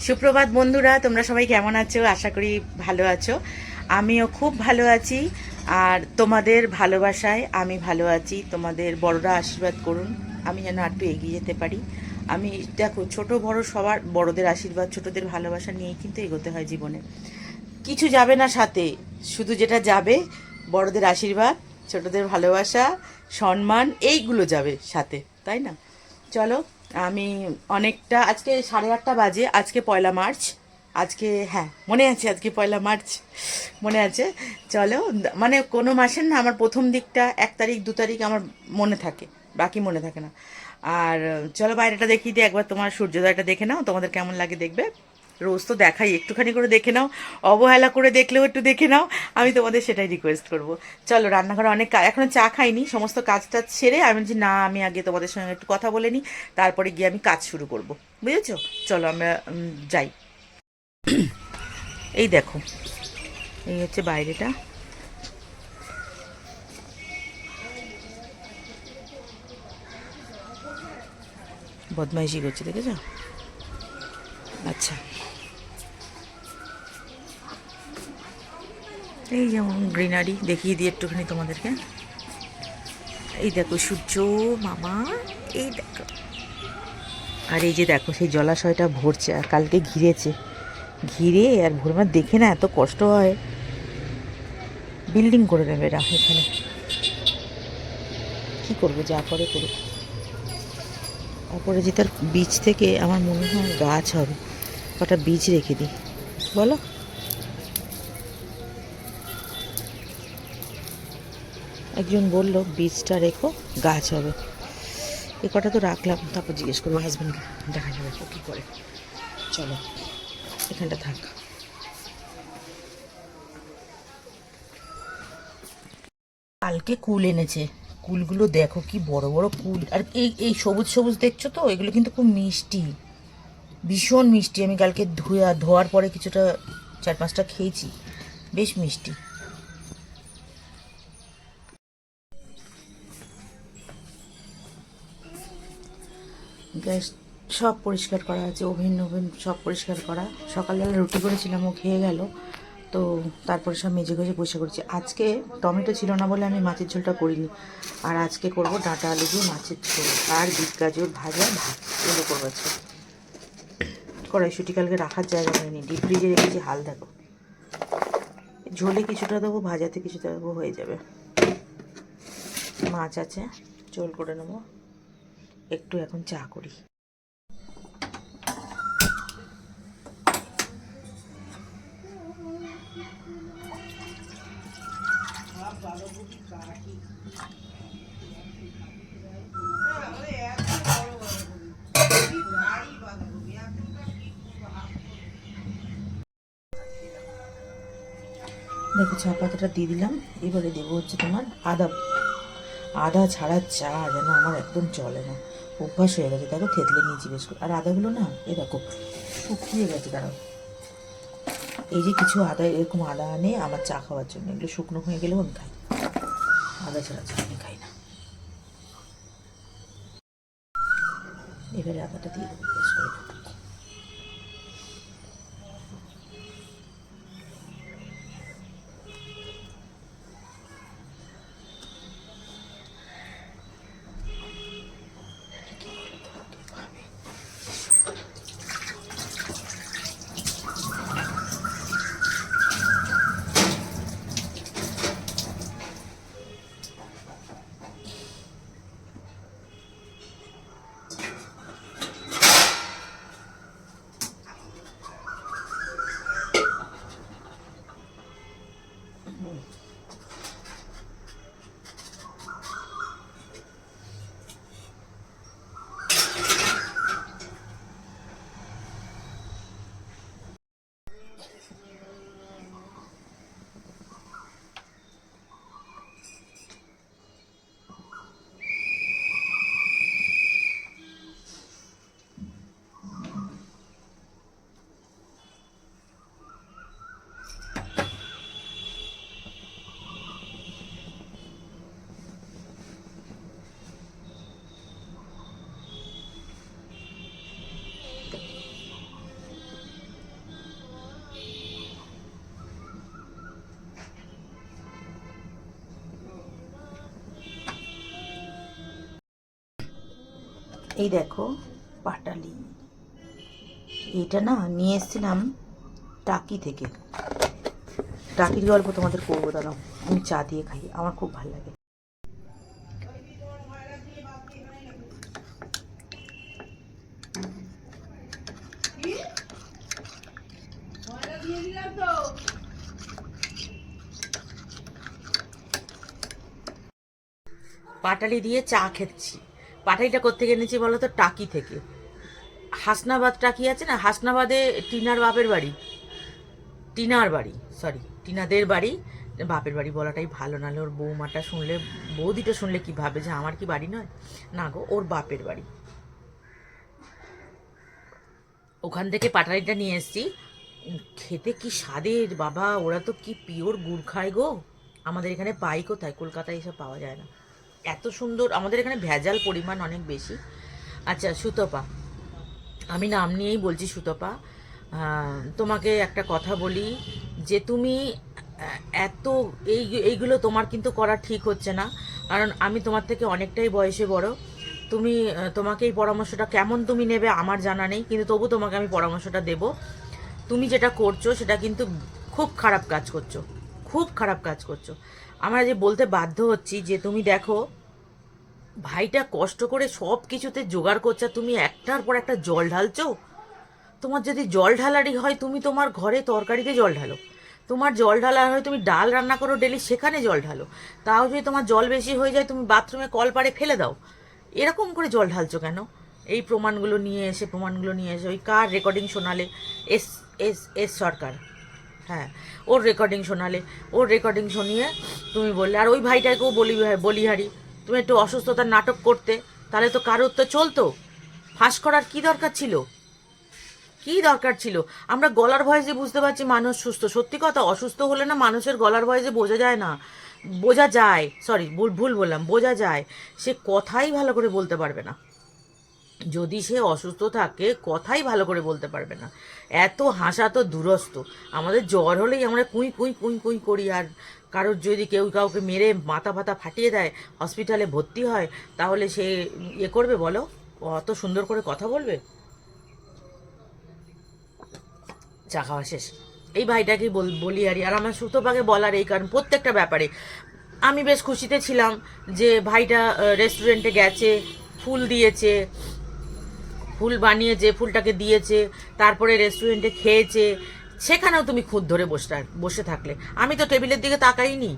সুপ্রভাত বন্ধুরা, তোমরা সবাই কেমন আছো? আশা করি ভালো আছো। আমিও খুব ভালো আছি। আর তোমাদের ভালোবাসায় আমি ভালো আছি। তোমাদের বড়রা আশীর্বাদ করুন, আমি যেন একটু এগিয়ে যেতে পারি। আমি দেখো, ছোট বড় সবার বড়দের আশীর্বাদ, ছোটদের ভালোবাসা নিয়েই কিন্তু এগোতে হয় জীবনে। কিছু যাবে না সাথে, শুধু যেটা যাবে বড়দের আশীর্বাদ, ছোটদের ভালোবাসা, সম্মান, এইগুলো যাবে সাথে, তাই না? চলো, আমি অনেকটা, আজকে 8:30 বাজে, আজকে 1 মার্চ। আজকে, হ্যাঁ মনে আছে, আজকে 1 মার্চ মনে আছে। চলো, মানে কোনো মাসের না আমার প্রথম দিকটা 1 তারিখ 2 তারিখ আমার মনে থাকে, বাকি মনে থাকে না। আর চলো বাইরেটা দেখিয়ে দিই একবার, তোমার সূর্যোদয়টা দেখে নাও, তোমাদের কেমন লাগে দেখবে। রোজ তো দেখাই, একটুখানি করে দেখে নাও, অবহেলা করে দেখলেও একটু দেখে নাও, আমি তোমাদের সেটাই রিকোয়েস্ট করব। চলো, রান্নাঘরে অনেক কাজ, এখনো চা খাইনি, সমস্ত কাজটা সেরে আমি বলছি না, আমি আগে তোমাদের সঙ্গে একটু কথা বলে নিই, তারপরে গিয়ে আমি কাজ শুরু করব, বুঝেছো? চলো আমরা যাই। এই দেখো, এই হচ্ছে বাইরেটা। বদমাইশি করছে, দেখেছো? আচ্ছা, এই যেমন গ্রিনারি দেখিয়ে দিই একটুখানি তোমাদেরকে। এই দেখো সূর্য মামা, এই দেখো। আর এই যে দেখো, সেই জলাশয়টা ভরছে, আর কালকে ঘিরেছে, ঘিরে আর ভোরবার দেখে না এত কষ্ট হয়। বিল্ডিং করে নেবে এরা এখানে, কি করবো, যা করে করুক। তারপরে যে তার বীজ থেকে আমার মনে হয় গাছ হবে, কটা বীজ রেখে দিই, বলো। একজন বলল বীজটা রেখো, গাছ হবে। এ কটা তো রাখলাম, তারপর জিজ্ঞেস করবো হাজব্যান্ডকে, দেখা যাবে ও কী করে। চলো, এখানটা থাক। কালকে কুল এনেছে, কুলগুলো দেখো কি বড় বড় কুল, আর এই এই সবুজ সবুজ দেখছো তো, এগুলো কিন্তু খুব মিষ্টি, ভীষণ মিষ্টি। আমি কালকে ধোয়ার পরে কিছুটা 4-5টা খেয়েছি, বেশ মিষ্টি। গ্যাস সব পরিষ্কার করা আছে, ওভেন ওভেন সব পরিষ্কার করা। সকালবেলা রুটি করেছিলাম, ও খেয়ে গেল, তো তারপরে সব মেজে গেজে পরিষ্কার করেছি। আজকে টমেটো ছিল না বলে আমি মাছের ঝোলটা করিনি, আর আজকে করব ডাঁটা আলু দিয়ে মাছের ঝোল আর বিট গাজর ভাজা, ভাত, এগুলো করবো আজকে। কড়াইশুঁটি কালকে রাখার জায়গা হয়নি, ডিপ ফ্রিজে রেখেছি, হাল দেখো। ঝোলে কিছুটা দেবো, ভাজাতে কিছুটা দেবো, হয়ে যাবে। মাছ আছে, ঝোল করে নেবো। একটু এখন চা করি। দেখো, চা পাতাটা দিয়ে দিলাম। এবারে দেবো হচ্ছে তোমার আদা। আদা ছাড়া চা যেন আমার একদম চলে না, অভ্যাস হয়ে গেছে। দেখো থেতলে নিয়েছি বেশ করে, আর আদাগুলো না এ দেখো শুকিয়ে গেছে। দাঁড়াও, এই যে কিছু আদা, এরকম আদা আনে আমার চা খাওয়ার জন্য, এগুলো শুকনো হয়ে গেলেও আমি খাই, আদা ছাড়া চা আমি খাই না। এবারে আদাটা দিয়ে দেবো বেশ করে। এই দেখো পাটালি, এটা না নিয়ে এসেছিলাম টাকি থেকে। টাকির গল্প তোমাদের করবো, দাঁড়াও আমি চা দিয়ে খাই, আমার খুব ভালো লাগে। পাটালি দিয়ে চা খেচ্ছি। পাটালিটা কোত্থেকে এনেছি বলো তো? টাকি থেকে। হাসনাবাদ টাকি আছে না, হাসনাবাদে টিনার বাপের বাড়ি, টিনার বাড়ি, সরি টিনাদের বাড়ি। বাপের বাড়ি বলাটাই ভালো, নাহলে ওর বৌমাটা শুনলে, বৌদিটা শুনলে কি ভাবে যে আমার কি বাড়ি নয়, না গো ওর বাপের বাড়ি। ওখান থেকে পাটালিটা নিয়ে এসছি। খেতে কি স্বাদের বাবা, ওরা তো কি পিওর গুড় খায় গো। আমাদের এখানে পাই কোথায়, কলকাতায় এসব পাওয়া যায় না। এত সুন্দর, আমাদের এখানে ভেজাল পরিমাণ অনেক বেশি। আচ্ছা সুতপা, আমি নাম নিয়েই বলছি সুতপা, তোমাকে একটা কথা বলি, যে তুমি এত এইগুলো তোমার কিন্তু করা ঠিক হচ্ছে না। কারণ আমি তোমার থেকে অনেকটাই বয়সে বড়। তুমি তোমাকে এই পরামর্শটা কেমন তুমি নেবে আমার জানা নেই, কিন্তু তবু তোমাকে আমি পরামর্শটা দেব। তুমি যেটা করছো সেটা কিন্তু খুব খারাপ কাজ করছো, খুব খারাপ কাজ করছো। আমরা যে বলতে বাধ্য হচ্ছি যে তুমি দেখো, ভাইটা কষ্ট করে সব কিছুতে জোগাড় করছে, তুমি একটার পর একটা জল ঢালছো। তোমার যদি জল ঢালারই হয়, তুমি তোমার ঘরে তরকারিতে জল ঢালো। তোমার জল ঢালার হয়, তুমি ডাল রান্না করো ডেলি, সেখানে জল ঢালো। তাও যদি তোমার জল বেশি হয়ে যায়, তুমি বাথরুমে কল পাড়ে ফেলে দাও। এরকম করে জল ঢালছো কেন? এই প্রমাণগুলো নিয়ে এসে ওই কার রেকর্ডিং শোনালে? এস এস এস সরকার, হ্যাঁ, ওর রেকর্ডিং শুনিয়ে তুমি বললে। আর ওই ভাইটাকেও বলিহারি, তুমি একটু অসুস্থতার নাটক করতে, তাহলে তো কারোর তো চলতো। ফাঁস করার কি দরকার ছিল? কি দরকার ছিল? আমরা গলার ভয়েসে বুঝতে পারছি মানুষ সুস্থ। সত্যি কথা, অসুস্থ হলে না মানুষের গলার ভয়েসে বোঝা যায় না। বোঝা যায়, সরি ভুল বললাম, বোঝা যায়। সে কথাই ভালো করে বলতে পারবে না। যদি সে অসুস্থ থাকে, কথাই ভালো করে বলতে পারবে না। এত হাসা তো দূরস্থ। আমাদের জ্বর হলেই আমরা কুঁই কুঁই কুঁই কুঁই করি। আর কারোর যদি কেউ কাউকে মেরে মাথা ফাতা ফাটিয়ে দেয়, হসপিটালে ভর্তি হয়, তাহলে সে ইয়ে করবে বলো? অত সুন্দর করে কথা বলবে? চা খাওয়া শেষ। এই ভাইটাকেই বলি আর আমার সুতোপাকে বলার এই কারণ, প্রত্যেকটা ব্যাপারে আমি বেশ খুশিতে ছিলাম যে ভাইটা রেস্টুরেন্টে গেছে, ফুল দিয়েছে, ফুল বানিয়েছে, ফুলটাকে দিয়েছে, তারপরে রেস্টুরেন্টে খেয়েছে। সেখানেও তুমি খুঁত ধরে বসে থাকলে। আমি তো টেবিলের দিকে তাকাইনি,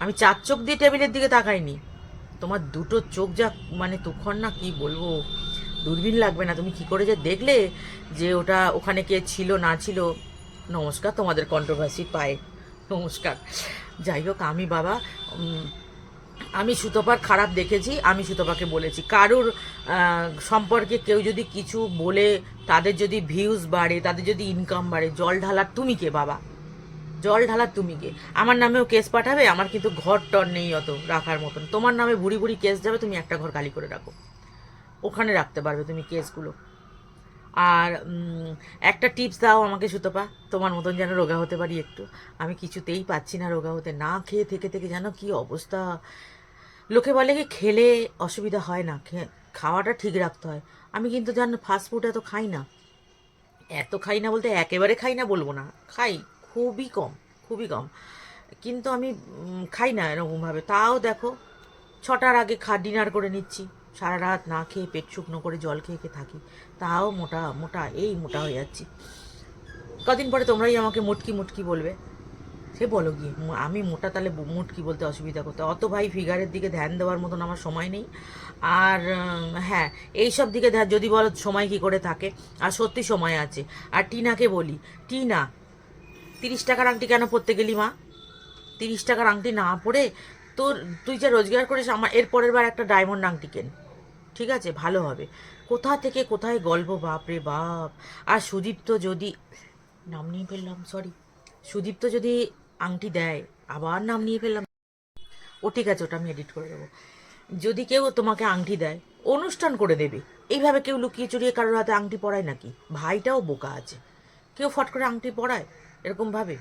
আমি চার চোখ দিয়ে টেবিলের দিকে তাকাইনি। তোমার দুটো চোখ যা মানে তুখর না, কি বলবো, দূরবীন লাগবে না। তুমি কি করে যে দেখলে যে ওটা ওখানে কে ছিল না ছিল? নমস্কার তোমাদের কন্ট্রোভার্সি পায়ে, নমস্কার। যাই হোক, আমি বাবা, আমি সুতপার খারাপ দেখেছি, আমি সুতপাকে বলেছি। কারুর সম্পর্কে কেউ যদি কিছু বলে, তাদের যদি ভিউজ বাড়ে, তাদের যদি ইনকাম বাড়ে, জল ঢালার তুমি কে বাবা? জল ঢালার তুমি কে? আমার নামেও কেস পাঠাবে, আমার কিন্তু ঘর টর নেই অত রাখার মতন। তোমার নামে ভুড়ি ভুড়ি কেস যাবে, তুমি একটা ঘর খালি করে রাখো, ওখানে রাখতে পারবে তুমি কেসগুলো। আর একটা টিপস দাও আমাকে সুতপা, তোমার মতন যেন রোগা হতে পারি একটু। আমি কিছুতেই পাচ্ছি না রোগা হতে, না খেয়ে থেকে থেকে যেন কি অবস্থা। লোকে বলে কি খেলে অসুবিধা হয় না, খাওয়াটা ঠিক রাখতে হয়। আমি কিন্তু জানো ফাস্টফুড এত খাই না। এত খাই না বলতে একেবারে খাই না বলবো না, খাই খুবই কম, খুবই কম। কিন্তু আমি খাই না এরকমভাবে। তাও দেখো, 6টার আগে ডিনার করে নিচ্ছি, সারা রাত না খেয়ে পেট শুকনো করে জল খেয়ে খেয়ে থাকি, তাও মোটা মোটা এই মোটা হয়ে যাচ্ছি। কদিন পরে তোমরাই আমাকে মুটকি মুটকি বলবে। সে বলো গিয়ে, আমি মোটা, তাহলে মুটকি বলতে অসুবিধা করতে? অত ভাই ফিগারের দিকে ধ্যান দেওয়ার মতন আমার সময় নেই। আর হ্যাঁ, এইসব দিকে যদি বলো সময় কি করে থাকে, আর সত্যি সময় আছে। আর টিনাকে বলি, টিনা, 30 টাকার আংটি কেন পরতে গেলি মা? 30 টাকার আংটি না পরে তোর, তুই যা রোজগার করিস, আমার এর পরের বার একটা ডায়মন্ড আংটি কেন, ঠিক আছে? ভালো হবে। কোথা থেকে কোথায় গল্প, বাপ রে বাপ। আর সুদীপ্ত যদি, নাম নিয়ে ফেললাম, সরি, সুদীপ্ত যদি আংটি দেয়, আবার নাম নিয়ে ফেললাম, ও ঠিক আছে, ওটা আমি এডিট করে দেবো। যদি কেউ তোমাকে আংটি দেয়, অনুষ্ঠান করে দেবে। এইভাবে কেউ লুকিয়ে চুরিয়ে কারোর হাতে আংটি পরায় নাকি? ভাইটাও বোকা আছে, কেউ ফট করে আংটি পরায় এরকম ভাবে?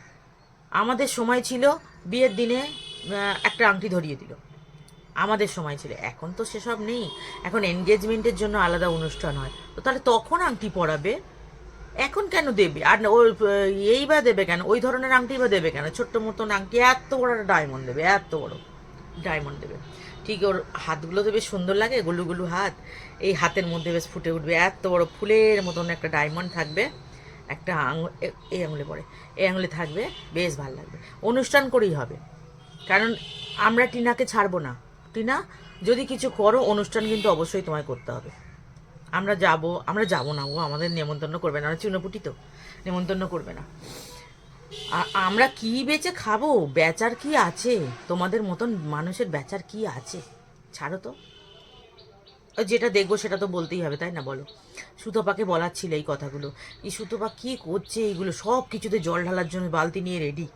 আমাদের সময় ছিল বিয়ের দিনে একটা আংটি ধরিয়ে দিল, আমাদের সময় ছিল, এখন তো সেসব নেই। এখন এনগেজমেন্টের জন্য আলাদা অনুষ্ঠান হয়, তো তাহলে তখন আংটি পরাবে, এখন কেন দেবে? আর ওই এই বা দেবে কেন? ওই ধরনের আংটি বা দেবে কেন? ছোট্ট মতন আংটি, এত বড় একটা ডায়মন্ড দেবে, এত বড় ডায়মন্ড দেবে। ঠিক ওর হাতগুলো তো বেশ সুন্দর লাগে, গুলু গুলু হাত, এই হাতের মধ্যে বেশ ফুটে উঠবে, এত বড় ফুলের মতন একটা ডায়মন্ড থাকবে, একটা এই আঙুলে পড়ে, এই আঙুলে থাকবে, বেশ ভালো লাগবে। অনুষ্ঠান করেই হবে, কারণ আমরা টিনাকে ছাড়বো না। টিনা, যদি কিছু করো, অনুষ্ঠান কিন্তু অবশ্যই তোমায় করতে হবে। আমরা যাব না, ও আমাদের নেমন্তন্ন করবে না, চুনোপুটি তো নেমন্তন্ন করবে না। আমরা কি বেচে খাবো? বেচার কি আছে? তোমাদের মতন মানুষের বেচার কি আছে? ছাড়ো তো, যেটা দেখবো সেটা তো বলতেই হবে, তাই না বলো? সুতপাকে বলার ছিল এই কথাগুলো। এই সুতপা কি করছে? এইগুলো সব কিছুতে জল ঢালার জন্য বালতি নিয়ে রেডি।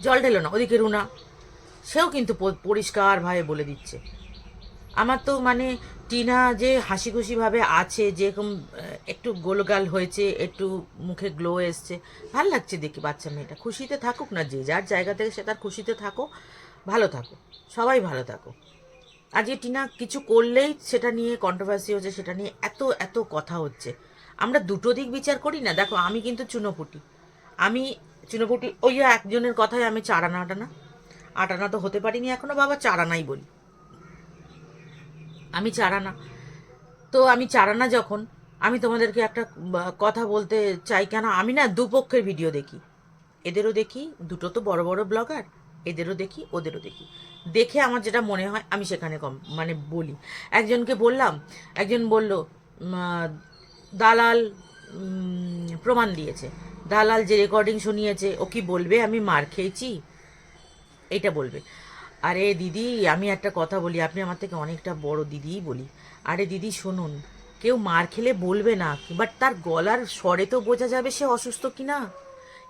জল ঢেলো না, ওদিকে রুনা, সেও কিন্তু পরিষ্কারভাবে বলে দিচ্ছে। আমার তো মানে টিনা যে হাসি খুশিভাবে আছে, যেরকম একটু গোলগাল হয়েছে, একটু মুখে গ্লো এসছে, ভাল লাগছে দেখি। বাচ্চা মেয়েটা খুশিতে থাকুক না, যে যার জায়গা থেকে সে তার খুশিতে থাকো, ভালো থাকো, সবাই ভালো থাকো। আজকে টিনা কিছু করলেই সেটা নিয়ে কন্ট্রোভার্সি হচ্ছে, সেটা নিয়ে এত এত কথা হচ্ছে। আমরা দুটো দিক বিচার করি না। দেখো, আমি কিন্তু চুনোপুটি, আমি চুনোপুটি, ওই একজনের কথায় আমি 4 আনা 8 আনা, 8 আনা তো হতে পারিনি এখনো, বাবা 4 আনাই বলি, আমি 4 আনা। তো আমি 4 আনা যখন, আমি তোমাদেরকে একটা কথা বলতে চাই, কেন আমি না দুপক্ষের ভিডিও দেখি, এদেরও দেখি, দুটো তো বড় বড় ব্লগার, এদেরও দেখি ওদেরও দেখি, দেখে আমার যেটা মনে হয় আমি সেখানে মানে বলি। একজনকে বললাম, একজন বলল দালাল প্রমাণ দিয়েছে, দালাল যে রেকর্ডিং শুনিয়েছে, ও কি বলবে আমি মার খেয়েছি? এইটা বলবে। আরে দিদি, আমি একটা কথা বলি, আপনি আমার থেকে অনেকটা বড়, দিদিই বলি। আরে দিদি শুনুন, কেউ মার খেলে বলবে না, বাট তার গলার স্বরে তো বোঝা যাবে সে অসুস্থ কিনা,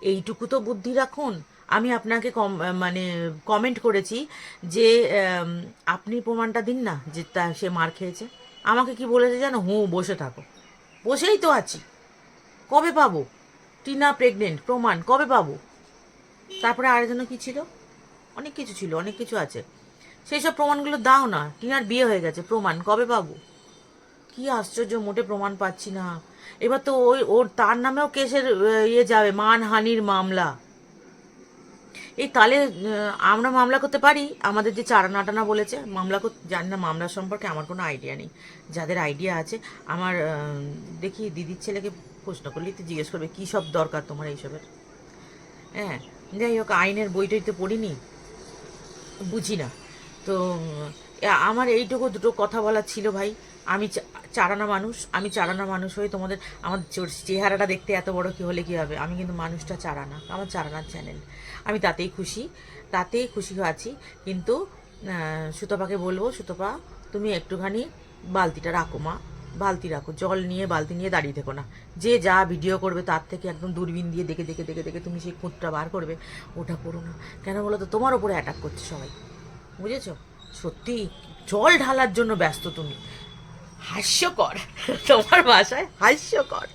এইটুকু তো বুদ্ধি রাখুন। আমি আপনাকে মানে কমেন্ট করেছি যে আপনি প্রমাণটা দিন না যে সে মার খেয়েছে। আমাকে কি বলেছে জানো? বসে থাকো। বসেই তো আছি, কবে পাবো? টিনা প্রেগনেন্ট, প্রমাণ কবে পাবো? তারপরে আরেকজনও কি ছিল, অনেক কিছু ছিল, অনেক কিছু আছে, সেই সব প্রমাণগুলো দাও না। টিনার বিয়ে হয়ে গেছে, প্রমাণ কবে পাবো? কি আশ্চর্য, মোটে প্রমাণ পাচ্ছি না। এবার তো তার নামেও কেসের যাবে, মানহানির মামলা। এই তাহলে আমরা মামলা করতে পারি, আমাদের যে 4 আনা 8 আনা বলেছে মামলা করতে, জানি না মামলা সম্পর্কে, আমার কোনো আইডিয়া নেই। যাদের আইডিয়া আছে, আমার দেখি দিদির ছেলেকে প্রশ্ন করলেই তো জিজ্ঞেস করবে কী সব দরকার তোমার এইসবের। হ্যাঁ, যাই হোক, আইনের বইটই তো পড়িনি, বুঝি না। তো আমার এইটুকু দুটো কথা বলার ছিল ভাই। আমি 4 আনা মানুষ, আমি 4 আনা মানুষ হয়ে তোমাদের, আমার চেহারাটা দেখতে এত বড় কি হলে কি হবে, আমি কিন্তু মানুষটা 4 আনা, আমার 4 আনার চ্যানেল, আমি তাতেই খুশি, তাতেই খুশি আছি। কিন্তু সুতপাকে বলবো, সুতপা তুমি একটুখানি বালতিটা রাখো মা, বালতি রাখো, জল নিয়ে বালতি নিয়ে দাঁড়িয়ে থেকো না। যে যা ভিডিও করবে তার থেকে একদম দূরবীন দিয়ে দেখে দেখে দেখে দেখে তুমি সেই খুঁতটা বার করবে, ওটা করো না। কেন বলো তো? তোমার ওপরে অ্যাটাক করছে সবাই, বুঝেছো? সত্যি জল ঢালার জন্য ব্যস্ত তুমি, হাস্যকর, তোমার ভাষায় হাস্যকর।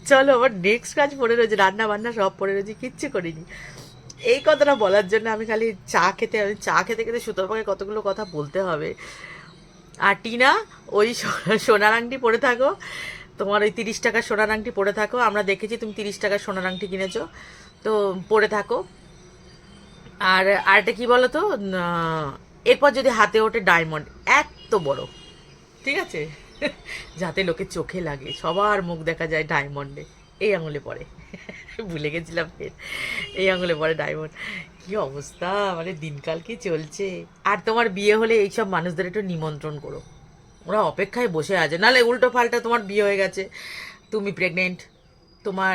চলো, আমার নেক্সট কাজ পড়ে রয়েছে, রান্না বান্না সব পড়ে রয়েছে, কিচ্ছু করিনি। এই কথাটা বলার জন্য আমি খালি আমি চা খেতে খেতে সুতপাকে কতগুলো কথা বলতে হবে। আর টিনা, ওই সোনার আংটি পরে থাকো, তোমার ওই 30 টাকার সোনার আংটি পরে থাকো, আমরা দেখেছি তুমি 30 টাকার সোনার আংটি কিনেছো, তো পরে থাকো। আর আরেকটা কি বলো তো, এরপর যদি হাতে ওঠে ডায়মন্ড এত বড়, ঠিক আছে, যাতে লোকে চোখে লাগে, সবার মুখ দেখা যায় ডায়মন্ডে, এই আঙুলে পড়ে, ভুলে গেছিলাম ফের, এই আঙুলে পড়ে ডায়মন্ড। কি অবস্থা, মানে দিনকাল কি চলছে। আর তোমার বিয়ে হলে এইসব মানুষদের একটু নিমন্ত্রণ করো, ওরা অপেক্ষায় বসে আছে। নাহলে উল্টো পাল্টা তোমার বিয়ে হয়ে গেছে, তুমি প্রেগনেন্ট, তোমার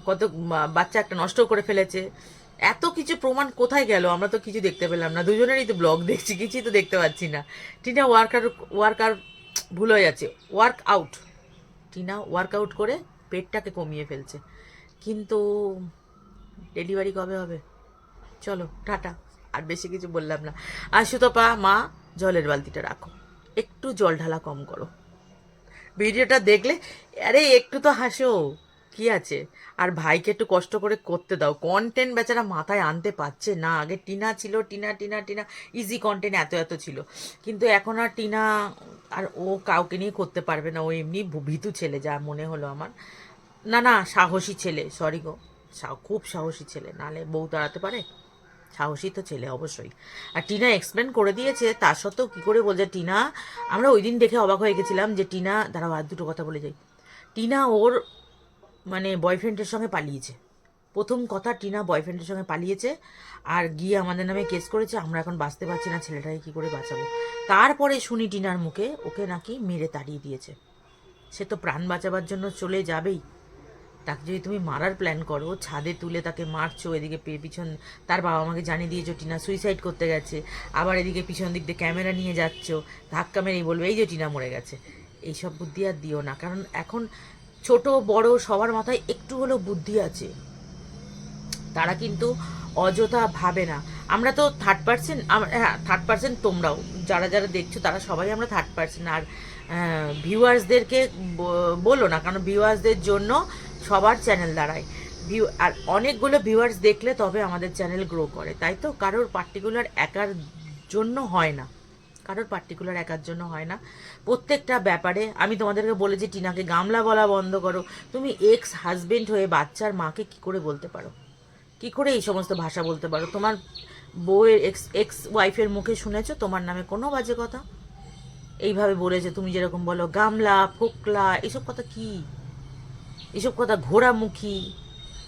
কত বাচ্চা একটা নষ্ট করে ফেলেছে, এত কিছু প্রমাণ কোথায় গেল? আমরা তো কিছু দেখতে পেলাম না, দুজনেরই তো ব্লগ দেখছি, কিছুই তো দেখতে পাচ্ছি না। টিনা ওয়ার্কার ভুল হয়ে যাচ্ছে, ওয়ার্ক আউট, টিনা ওয়ার্কআউট করে পেটটাকে কমিয়ে ফেলছে, কিন্তু ডেলিভারি কবে হবে? চলো টাটা, আর বেশি কিছু বললাম না। আর সুতপা মা, জলের বালতিটা রাখো, একটু জল ঢালা কম করো। ভিডিওটা দেখলে আরে একটু তো হাসো, কি আছে? আর ভাইকে একটু কষ্ট করে করতে দাও, কন্টেন্ট বেচারা মাথায় আনতে পারছে না। আগে টিনা ছিল, টিনা টিনা টিনা ইজি কন্টেন্ট এত এত ছিল, কিন্তু এখন আর টিনা আর ও কাউকে নিয়ে করতে পারবে না। ও এমনি ভীতু ছেলে, যা মনে হলো আমার। না না, সাহসী ছেলে, সরি গো, খুব সাহসী ছেলে, নালে বউ তাড়াতে পারে? সাহসী তো ছেলে অবশ্যই। আর টিনা এক্সপ্লেন করে দিয়েছে, তার সত্ত্বেও কী করে বলছে টিনা। আমরা ওই দিন দেখে অবাক হয়ে গেছিলাম যে টিনা, দাঁড়াও আর দুটো কথা বলে যাই। টিনা ওর মানে বয়ফ্রেন্ডের সঙ্গে পালিয়েছে। প্রথম কথা, টিনা বয়ফ্রেন্ডের সঙ্গে পালিয়েছে আর গিয়ে আমাদের নামে কেস করেছে। আমরা এখন বাঁচতে পারছি না, ছেলেটাকে কী করে বাঁচাবো। তারপরে শুনি টিনার মুখে ওকে নাকি মেরে তাড়িয়ে দিয়েছে। সে তো প্রাণ বাঁচাবার জন্য চলে যাবেই, তাকে যদি তুমি মারার প্ল্যান করো, ছাদে তুলে তাকে মারছো, এদিকে পিছন তার বাবা মাকে জানিয়ে দিয়েছো টিনা সুইসাইড করতে গেছে, আবার এদিকে পিছন দিক দিয়ে ক্যামেরা নিয়ে যাচ্ছ, ধাক্কা মেরেই বলবে এই যে টিনা মরে গেছে। এইসব বুদ্ধি আর দিও না, কারণ এখন ছোট বড় সবার মাথায় একটু হলেও বুদ্ধি আছে, তারা কিন্তু অযথা ভাবে না। আমরা তো থার্ড পার্সেন্ট, হ্যাঁ থার্ড পার্সেন্ট, তোমরাও যারা যারা দেখছো তারা সবাই আমরা থার্ড পার্সেন্ট। আর ভিউয়ার্সদেরকে বলো না, কারণ ভিউয়ার্সদের জন্য সবার চ্যানেল দাঁড়ায়। আর অনেকগুলো ভিউয়ার্স দেখলে তবে আমাদের চ্যানেল গ্রো করে, তাই তো। কারোর পার্টিকুলার একার জন্য হয় না, কারোর পার্টিকুলার একার জন্য হয় না। প্রত্যেকটা ব্যাপারে আমি তোমাদেরকে বলেছি টিনাকে গামলা বলা বন্ধ করো। তুমি এক্স হাজবেন্ড হয়ে বাচ্চার মাকে কি করে বলতে পারো, কি করে এই সমস্ত ভাষা বলতে পারো? তোমার বউয়ের এক্স এক্স ওয়াইফের মুখে শুনেছো তোমার নামে কোনো বাজে কথা এইভাবে বলেছে? তুমি যেরকম বলো গামলা, ফোকলা, এসব কথা কি? এসব কথা ঘোড়ামুখী।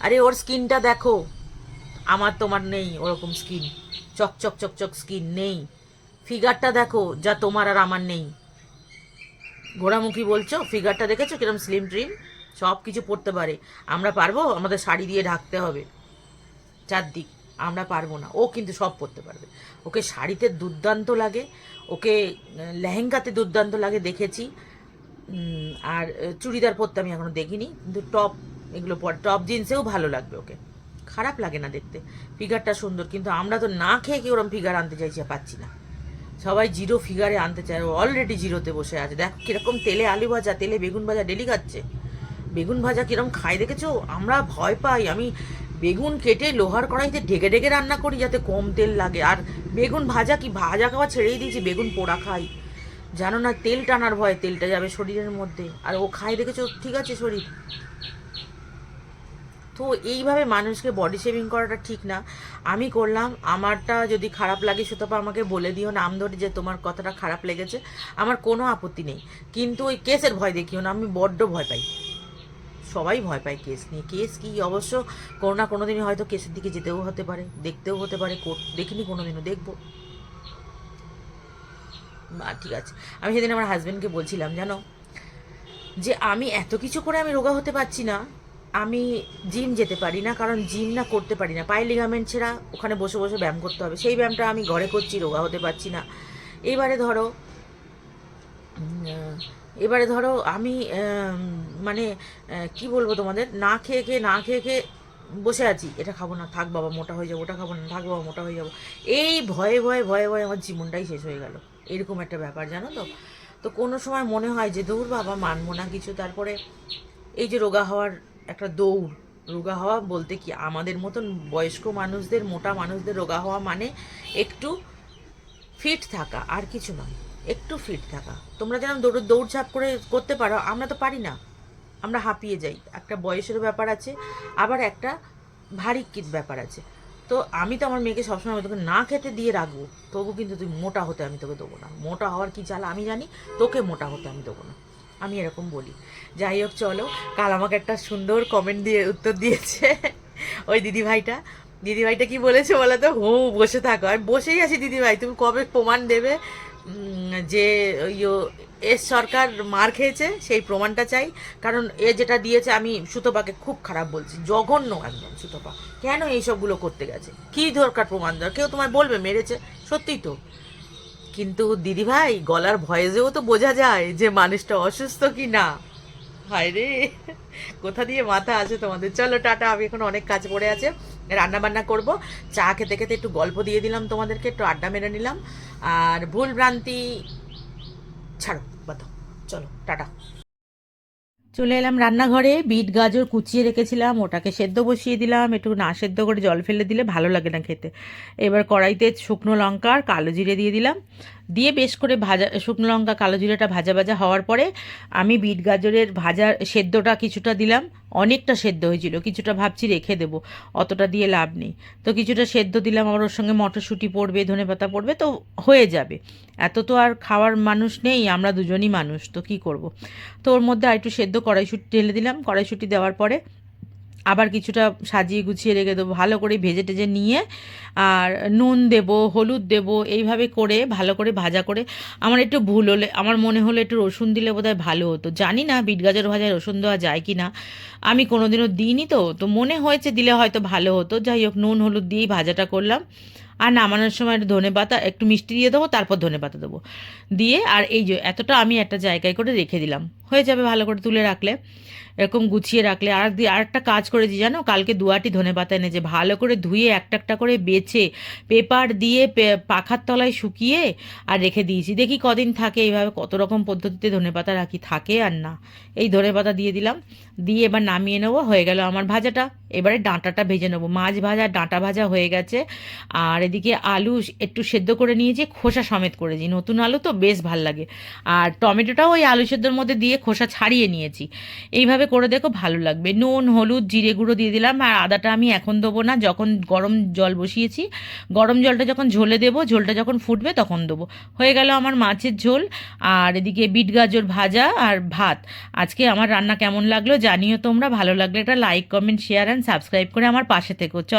আরে ওর স্কিনটা দেখো, আমার তোমার নেই ওরকম স্কিন, চকচক চকচক স্কিন নেই। ফিগারটা দেখো, যা তোমার আর আমার নেই। ঘোড়ামুখী বলছো? ফিগারটা দেখেছো কিরম স্লিম ট্রিম, সব কিছু পড়তে পারে। আমরা পারবো? আমাদের শাড়ি দিয়ে ঢাকতে হবে চারদিক, আমরা পারবো না। ও কিন্তু সব পরতে পারবে। ওকে শাড়িতে দুর্দান্ত লাগে, ওকে লেহেঙ্গাতে দুর্দান্ত লাগে, দেখেছি। আর চুড়িদার পরতে আমি এখনো দেখিনি, কিন্তু টপ এগুলো পরে, টপ জিন্সেও ভালো লাগবে ওকে, খারাপ লাগে না দেখতে, ফিগারটা সুন্দর। কিন্তু আমরা তো না খেয়ে কি ওরম ফিগার আনতে চাইছি, পাচ্ছি না। সবাই জিরো ফিগারে আনতে চায়, ও অলরেডি জিরোতে বসে আছে। দেখো কিরকম তেলে আলু ভাজা, তেলে বেগুন ভাজা ডেলি খাচ্ছে। বেগুন ভাজা কিরম খাই দেখেছো? আমরা ভয় পাই। আমি বেগুন কেটে লোহার কড়াইতে ঢেকে ঢেকে রান্না করি যাতে কম তেল লাগে। আর বেগুন ভাজা কি, ভাজা খাওয়া ছেড়েই দিয়েছি, বেগুন পোড়া খাই। জানো না, তেল টানার ভয়, তেলটা যাবে শরীরের মধ্যে। আর ও খাই দেখেছো, ঠিক আছে শরীর। তো এইভাবে মানুষকে বডি শেভিং করাটা ঠিক না। আমি করলাম, আমারটা যদি খারাপ লাগে সুতপা আমাকে বলে দিও, নাম ধরে যে তোমার কথাটা খারাপ লেগেছে, আমার কোনো আপত্তি নেই। কিন্তু ওই কেসের ভয় দেখিও না, আমি বড্ড ভয় পাই। সবাই ভয় পায় কেস নিয়ে। কেস কি, অবশ্য কোনো না কোনো দিনই হয়তো কেসের দিকে যেতেও হতে পারে, দেখতেও হতে পারে। দেখিনি কোনো দিনও, দেখবো। ঠিক আছে। আমি সেদিন আমার হাজব্যান্ডকে বলছিলাম জানো, যে আমি এত কিছু করে আমি রোগা হতে পারছি না। আমি জিম যেতে পারি না, কারণ জিম না করতে পারি না, পায়ে লিগামেন্ট ছেঁড়া, ওখানে বসে বসে ব্যায়াম করতে হবে। সেই ব্যায়ামটা আমি ঘরে করছি, রোগা হতে পারছি না। এবারে ধরো এবারে ধরো আমি মানে কি বলবো তোমাদের, না খেয়ে খেয়ে না খেয়ে খেয়ে বসে আছি, এটা খাবো না, থাক বাবা মোটা হয়ে যাবো, ওটা খাবো না, থাক বাবা মোটা হয়ে যাবো। এই ভয়ে ভয়ে ভয়ে ভয়ে আমার জীবনটাই শেষ হয়ে গেল। এরকম একটা ব্যাপার জানো তো। তো কোনো সময় মনে হয় যে দৌড় বাবা, মানবো না কিছু। তারপরে এই যে রোগা হওয়ার একটা দৌড়, রোগা হওয়া বলতে কি, আমাদের মতন বয়স্ক মানুষদের, মোটা মানুষদের রোগা হওয়া মানে একটু ফিট থাকা, আর কিছু নয়। একটু ফিট থাকা। তোমরা যেন দৌড়ঝাঁপ করে করতে পারো, আমরা তো পারি না, আমরা হাঁপিয়ে যাই। একটা বয়সের ব্যাপার আছে, আবার একটা ভারী ব্যাপার আছে। তো আমি তো আমার মেয়েকে সবসময় তোকে না খেতে দিয়ে রাখবো, তবু কিন্তু তুই মোটা হতে আমি তোকে দেবো না। মোটা হওয়ার কি জ্বালা আমি জানি, তোকে মোটা হতে আমি দেবো না, আমি এরকম বলি। যাই হোক চলো, কাল আমাকে একটা সুন্দর কমেন্ট দিয়ে উত্তর দিয়েছে ওই দিদিভাইটা কি বলেছে বলো তো? বসে থাকো। আর বসেই আছি দিদিভাই, তুমি কবে প্রমাণ দেবে যে এস সরকার মার খেয়েছে, সেই প্রমাণটা চাই। কারণ এ যেটা দিয়েছে, আমি সুতপাকে খুব খারাপ বলছি, জঘন্য একদম। সুতপা কেন এইসবগুলো করতে গেছে, কি দরকার প্রমাণ দেওয়ার? কেউ তোমায় বলবে মেরেছে, সত্যিই তো। কিন্তু দিদিভাই গলার ভয়েসেও তো বোঝা যায় যে মানুষটা অসুস্থ কি না। হায় রে, কোথা দিয়ে মাথা আছে তোমাদের। চলো টাটা, আমি এখন অনেক কাজ পড়ে আছে, রান্না বান্না করব। চা খেতে খেতে একটু গল্প দিয়ে দিলাম তোমাদেরকে, একটু আড্ডা মেরে নিলাম। আর ভুল ভ্রান্তি ছাড়ো, বাতাও। চলো টাটা। চলে এলাম রান্নাঘরে, বিট গাজর কুচিয়ে রেখেছিলাম, ওটাকে সেদ্ধ বসিয়ে দিলাম। একটু না সেদ্ধ করে জল ফেলে দিলে ভালো লাগে না খেতে। এবার কড়াইতে শুকনো লঙ্কা আর কালো জিরে দিয়ে দিলাম, দিয়ে বেশ করে ভাজা, শুকনো লঙ্কা কালো জিরেটা ভাজা ভাজা হওয়ার পরে আমি বিট গাজরের ভাজা সেদ্ধটা কিছুটা দিলাম। অনেকটা সেদ্ধ হয়েছিল, কিছুটা ভাবছি রেখে দেবো, অতটা দিয়ে লাভ নেই। তো কিছুটা সেদ্ধ দিলাম, আবার ওর সঙ্গে মটরশুঁটি পড়বে, ধনেপাতা পড়বে, তো হয়ে যাবে। এত তো আর খাওয়ার মানুষ নেই, আমরা দুজনই মানুষ, তো কি করব। তো ওর মধ্যে আর একটু সেদ্ধ কড়াইশুঁটি ঢেলে দিলাম। কড়াইশুঁটি দেওয়ার পরে আবার কিছুটা সাজিয়ে গুছিয়ে রেখে দেবো, ভালো করে ভেজে টেজে নিয়ে আর নুন দেব, হলুদ দেব, এইভাবে করে ভালো করে ভাজা করে। আমার একটু ভুল হলে, আমার মনে হলো একটু রসুন দিলে বোধহয় ভালো হতো, জানি না বিট গাজর ভাজায় রসুন দেওয়া যায় কি না, আমি কোনোদিনও দিইনি, তো তো মনে হয়েছে দিলে হয়তো ভালো হতো। যাই হোক, নুন হলুদ দিয়েই ভাজাটা করলাম। আর নামানোর সময় একটু ধনেপাতা, একটু মিষ্টি দিয়ে দেবো, তারপর ধনেপাতা দেবো, দিয়ে আর এই যে এতটা আমি একটা জায়গায় করে রেখে দিলাম, হয়ে যাবে ভালো করে তুলে রাখলে, এরকম গুছিয়ে রাখলে। আর একটা কাজ করেছি জানো, কালকে দুয়াটি ধনেপাতা এনেছে, ভালো করে ধুয়ে একটা একটা করে বেছে পেপার দিয়ে পাখার তলায় শুকিয়ে আর রেখে দিয়েছি, দেখি কদিন থাকে। এইভাবে কত রকম পদ্ধতিতে ধনেপাতা রাখি, থাকে আর না। এই ধনেপাতা দিয়ে দিলাম, দিয়ে এবার নামিয়ে নেবো, হয়ে গেল আমার ভাজাটা। এবারে ডাঁটাটা ভেজে নেবো, মাছ ভাজা ডাঁটা ভাজা হয়ে গেছে। আর এদিকে আলু একটু সেদ্ধ করে নিয়েছি, খোসা সমেত করেছি, নতুন আলু তো বেশ ভাল লাগে। আর টমেটোটাও ওই আলু সেদ্ধর মধ্যে দিয়ে খোসা ছাড়িয়ে নিয়েছি। এইভাবে করে দেখো, ভালো লাগবে। নুন হলুদ জিরে গুঁড়ো দিয়ে দিলাম, আর আদাটা আমি এখন দেবো না, যখন গরম জল বসিয়েছি, গরম জলটা যখন ঝোলে দেবো, ঝোলটা যখন ফুটবে তখন দেবো। হয়ে গেল আমার মাছের ঝোল। আর এদিকে বিট গাজর ভাজা আর ভাত। আজকে আমার রান্না কেমন লাগলো জানিও তোমরা, ভালো লাগলে একটা like comment share and subscribe করে আমার পাশে থেকো। চলো।